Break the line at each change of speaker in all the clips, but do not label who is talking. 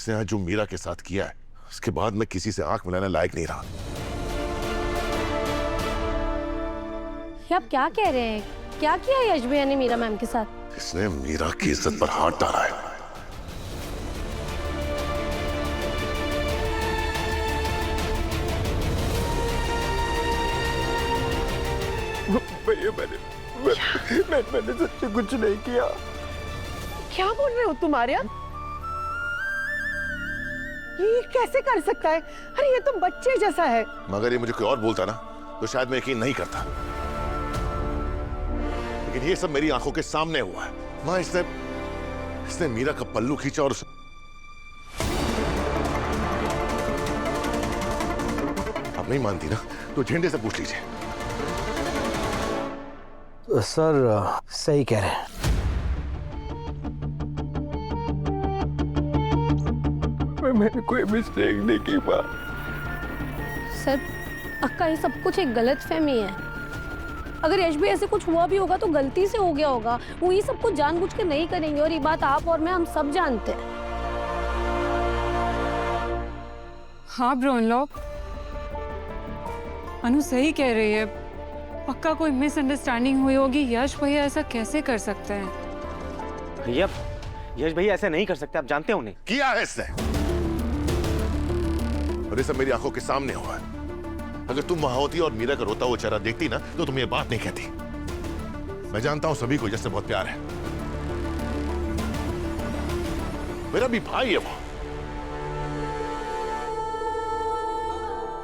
इसने आज जो मीरा के साथ किया है, उसके बाद मैं किसी से आंख मिलाने लायक नहीं रहा।
ये आप क्या कह रहे हैं? क्या किया यश भैया ने मीरा मैम के साथ?
इसने मीरा की इज्जत पर हाथ डाला है।
भैया मैंने सच्ची कुछ नहीं किया।
क्या बोल रहे हो तुम आर्यन? ये कैसे कर सकता है? अरे ये तो बच्चे जैसा है।
मगर ये मुझे कोई और बोलता ना तो शायद मैं यकीन नहीं करता, लेकिन ये सब मेरी आंखों के सामने हुआ है। माँ, इसने मीरा का पल्लू खींचा और आप नहीं मानती ना तो झंडे से पूछ लीजिए।
सर सही कह रहे हैं। मैंने कोई मिस्टेक नहीं की माँ।
सर, अक्का ये सब कुछ एक गलतफहमी है। अगर यश भैया से कुछ हुआ भी होगा तो गलती से हो गया होगा। वो ये सब कुछ जानबूझ के नहीं करेंगे और ये बात आप और मैं हम सब जानते हैं।
हाँ ब्रो-इन-लॉ, अनु सही कह रही है। पक्का कोई मिसअंडरस्टैंडिंग हुई होगी। यश भैया ऐसा कैसे कर सकते हैं?
भैया, यश भैया ऐसे नहीं कर सकते, आप जानते हो उन्हें।
किया है इसने, और ये सब मेरी आंखों के सामने हुआ है। अगर तुम वहां होती और मीरा का रोता हुआ चेहरा देखती ना तो तुम ये बात नहीं कहती। मैं जानता हूं सभी को यश से बहुत प्यार है, मेरा भी भाई है वो।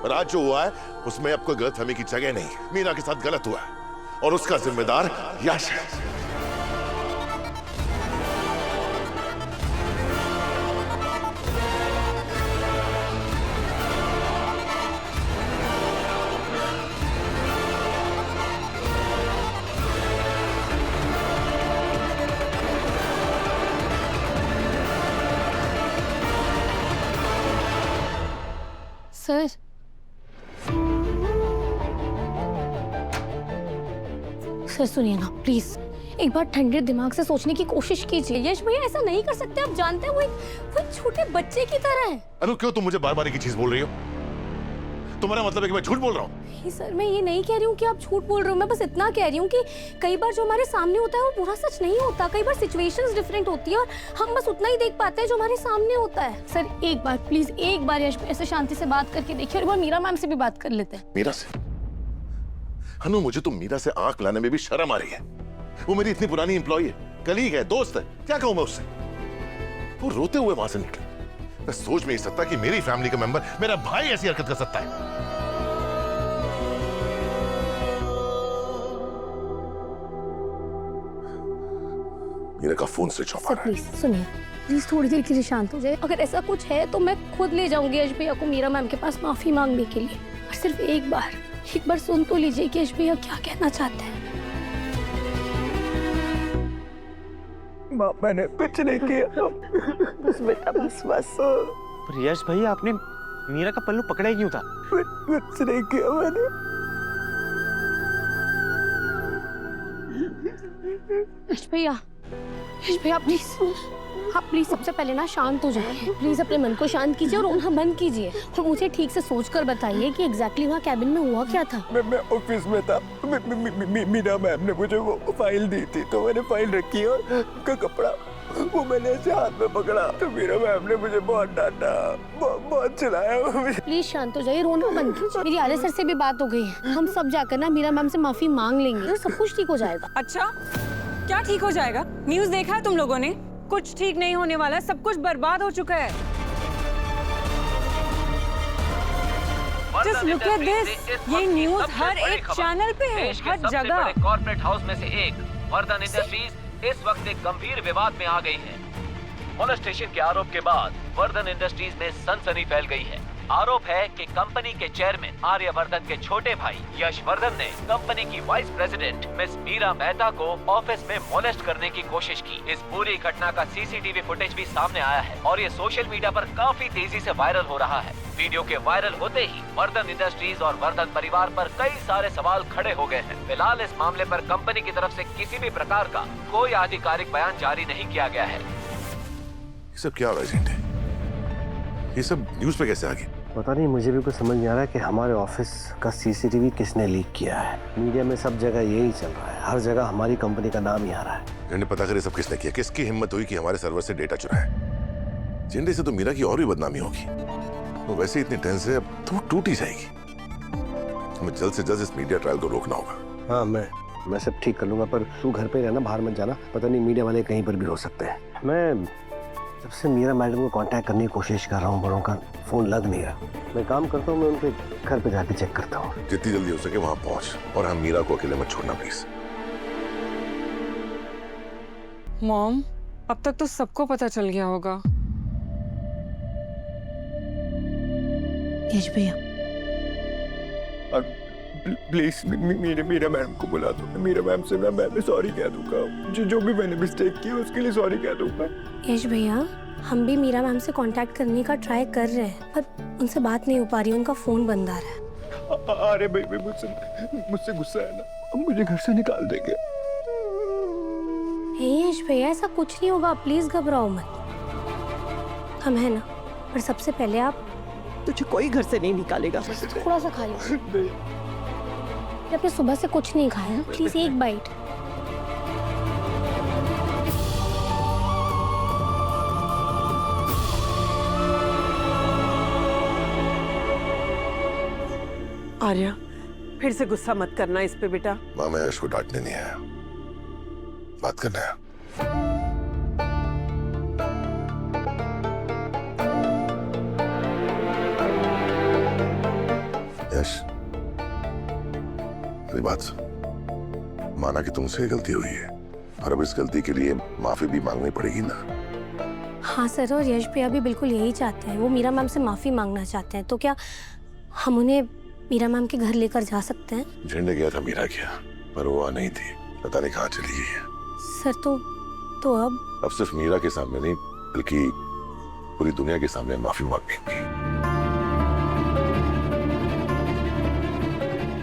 पर आज जो हुआ है उसमें अब कोई गलतफहमी की जगह नहीं। मीरा के साथ गलत हुआ है और उसका जिम्मेदार यश है।
सर, सर सुनिए ना प्लीज, एक बार ठंडे दिमाग से सोचने की कोशिश कीजिए। यश भैया ऐसा नहीं कर सकते, आप जानते हैं वो एक छोटे बच्चे की तरह है।
अनु, क्यों तुम मुझे बार बार एक ही चीज बोल रही हो? तुम्हारा मतलब है कि मैं झूठ बोल रहा हूँ?
नहीं सर, मैं ये नहीं कह रही हूँ कि आप झूठ बोल रहे हो। मैं बस इतना कह रही हूँ कि कई बार जो हमारे सामने होता है वो पूरा सच नहीं होता। कई बार सिचुएशंस डिफरेंट होती है और हम बस उतना ही देख पाते हैं जो हमारे सामने होता है। सर एक बार प्लीज, एक बार यश ऐसे शांति से बात करके देखिए, और एक बार मीरा मैम से भी बात कर लेते हैं।
मीरा से? अनु, मुझे तो मीरा से आंख लाने में भी शर्म आ रही है। वो मेरी इतनी पुरानी एम्प्लॉय है, कलीग है, दोस्त है, क्या कहूं मैं उससे? वो रोते हुए वहां से निकले। मैं सोच नहीं सकता कि मेरी फैमिली का मेंबर, मेरा भाई ऐसी हरकत कर सकता है। मीरा का फोन स्विच ऑफ आ रहा है।
प्लीज सुनिए, प्लीज थोड़ी देर के लिए शांत हो जाए। अगर ऐसा कुछ है तो मैं खुद ले जाऊंगी यश भैया को मीरा मैम के पास माफी मांगने के लिए। और सिर्फ एक बार सुन तो लीजिए कि यश भैया क्या कहना चाहते हैं।
माँ, मैंने कुछ नहीं किया।
बस बेटा, बस बस।
पर यश भैया, आपने मीरा का पल्लू पकड़ा ही क्यों था?
कुछ नहीं किया मैंने।
यश भैया प्लीज, आप प्लीज सबसे पहले ना शांत हो जाइए। प्लीज अपने मन को शांत कीजिए और रोना बंद कीजिए और मुझे ठीक से सोचकर बताइए कि एग्जैक्टली वहाँ कैबिन में हुआ क्या था।
मैं ऑफिस में था। मीरा मैम ने मुझे वो फाइल दी थी, तो मैंने फाइल रखी और उनका कपड़ा वो मैंने ऐसे हाथ में पकड़ा, तो मीरा मैम ने मुझे बहुत डांटा, बहुत चिल्लाया।
प्लीज शांत हो जाइए, रोना बंद कीजिए। मेरी आर्य सर से भी बात हो गई है, हम सब जाकर ना मीरा मैम से माफी मांग लेंगे, सब कुछ ठीक हो जाएगा।
अच्छा, क्या ठीक हो जाएगा? न्यूज़ देखा है तुम लोगों ने? कुछ ठीक नहीं होने वाला, सब कुछ बर्बाद हो चुका है। Just look at this, ये न्यूज़ हर एक चैनल पे है, हर जगह।
कॉर्पोरेट हाउस में से एक वर्धन इंडस्ट्रीज इस वक्त एक गंभीर विवाद में आ गई है। मोलेस्टेशन के आरोप के बाद वर्धन इंडस्ट्रीज में सनसनी फैल गई है। आरोप है कि कंपनी के चेयरमैन आर्यवर्धन के छोटे भाई यशवर्धन ने कंपनी की vice president miss Meera Mehta को ऑफिस में मोलेस्ट करने की कोशिश की। इस पूरी घटना का सीसीटीवी फुटेज भी सामने आया है और ये सोशल मीडिया पर काफी तेजी से वायरल हो रहा है। वीडियो के वायरल होते ही वर्धन इंडस्ट्रीज और वर्धन परिवार पर कई सारे सवाल खड़े हो गए हैं। फिलहाल इस मामले पर कंपनी की तरफ से किसी भी प्रकार का कोई आधिकारिक बयान जारी नहीं किया गया है।
सब क्या हो रहा है? ये सब न्यूज़ पे कैसे आ गई?
पता नहीं, मुझे भी कुछ समझ नहीं आ रहा है कि हमारे ऑफिस का सीसीटीवी किसने लीक किया है। मीडिया में सब जगह यही चल रहा है, हर जगह हमारी कंपनी का नाम ही आ रहा है।
झंडे पता करे सब किसने किया, किसकी हिम्मत हुई कि हमारे सर्वर से डेटा चुराए। झंडे से तो मीरा की और भी बदनामी होगी। वो वैसे ही इतनी टेंस है, अब तो वो टूट ही जाएगी। हमें जल्द से जल्द इस मीडिया ट्रायल को रोकना होगा।
हाँ, मैं सब ठीक कर लूंगा, पर तू घर पे रहना, बाहर मत जाना। पता नहीं मीडिया वाले कहीं पर भी हो सकते हैं। मैं जब से मीरा मैडम को कांटेक्ट करने की कोशिश कर रहा हूँ, बड़ों का फोन लग नहीं रहा। मैं काम करता हूँ, मैं उनके घर पे जाके चेक करता हूँ।
जितनी जल्दी हो सके वहां पहुंच, और हम मीरा को अकेले मत छोड़ना प्लीज।
मॉम, अब तक तो सबको पता चल गया होगा।
यश भैया,
प्लीज मीरा मैम को बुला दो। मीरा मैम से मैं सॉरी कह दूंगा। जो भी मैंने मिस्टेक की उसके लिए सॉरी कह दूंगा।
यश भैया, हम भी मीरा मैम से कांटेक्ट करने का ट्राई कर रहे हैं, पर उनसे बात नहीं हो पा रही, उनका फोन बंद आ रहा है।
अरे भाई मुझसे गुस्सा है ना, अब मुझे घर से निकाल देंगे।
हे यश भैया, ऐसा कुछ नहीं होगा, प्लीज घबराओ मत। हम है ना, पर सबसे पहले आप
तुझे कोई घर से नहीं निकालेगा।
थोड़ा सा खा लो। आपने सुबह से कुछ नहीं खाया ना, प्लीज एक बाइट।
आर्या, फिर से गुस्सा मत करना इस पे बेटा।
माँ, मैं यश को डांटने नहीं आया, बात करना है। यश, मेरी बात सुन। माना कि तुमसे गलती हुई है, और अब इस गलती के लिए माफी भी मांगनी पड़ेगी ना।
हाँ सर, और यश भैया भी बिल्कुल यही चाहते हैं। वो मीरा मैम से माफी मांगना चाहते हैं, तो क्या हम उन्हें मीरा मैम के घर लेकर जा सकते हैं?
झंडे गया था मीरा गया, पर वो वहां नहीं थी, पता नहीं कहाँ चली गई है।
सर तो अब
सिर्फ मीरा के सामने नहीं, बल्कि पूरी दुनिया के सामने माफी मांगेंगी।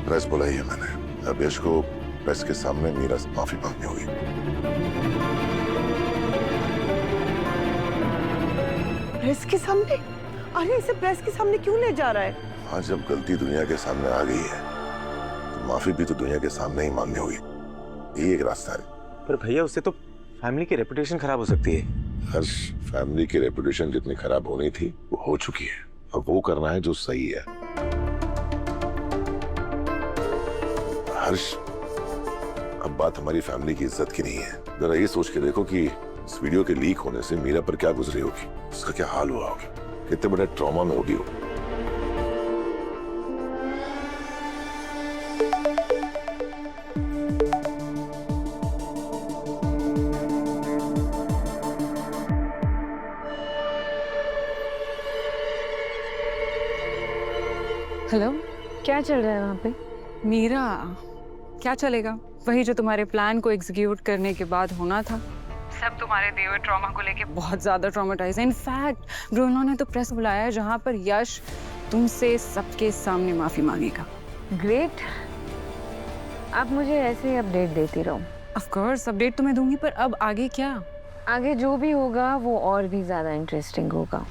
प्रेस बुलाई है मैंने, अब यश को प्रेस के सामने मीरा से माफी मांगनी होगी।
प्रेस के सामने? अरे इसे प्रेस के सामने क्यों ले जा रहा है?
हाँ, जब गलती दुनिया के सामने आ गई है तो माफी भी तो दुनिया के सामने ही मांगनी होगी। यही एक रास्ता है।
पर भैया, उससे तो फैमिली की रेपुटेशन खराब हो सकती है।
हर्ष, फैमिली की रेपुटेशन जितनी खराब होनी थी वो हो चुकी है। अब वो करना है जो सही है। हर्ष, अब बात हमारी फैमिली की इज्जत की नहीं है। जरा ये सोच के देखो कि इस वीडियो के लीक होने से मीरा पर क्या गुजरी होगी, उसका क्या हाल हुआ होगा, कितने बड़े ट्रॉमा में होगी वो।
हेलो,
क्या चल रहा है वहाँ पे?
मीरा, क्या चलेगा? वही जो तुम्हारे प्लान को एग्जीक्यूट करने के बाद होना था। सब तुम्हारे दिए हुए ट्रॉमा को लेके बहुत ज्यादा ट्रॉमेटाइज है। इनफैक्ट ब्रूनो ने तो प्रेस बुलाया है, जहाँ पर यश तुमसे सबके सामने माफी मांगेगा।
ग्रेट, आप मुझे ऐसे ही अपडेट देती रहो।
ऑफ कोर्स अपडेट तो मैं दूंगी, पर अब आगे क्या?
आगे जो भी होगा वो और भी ज्यादा इंटरेस्टिंग होगा।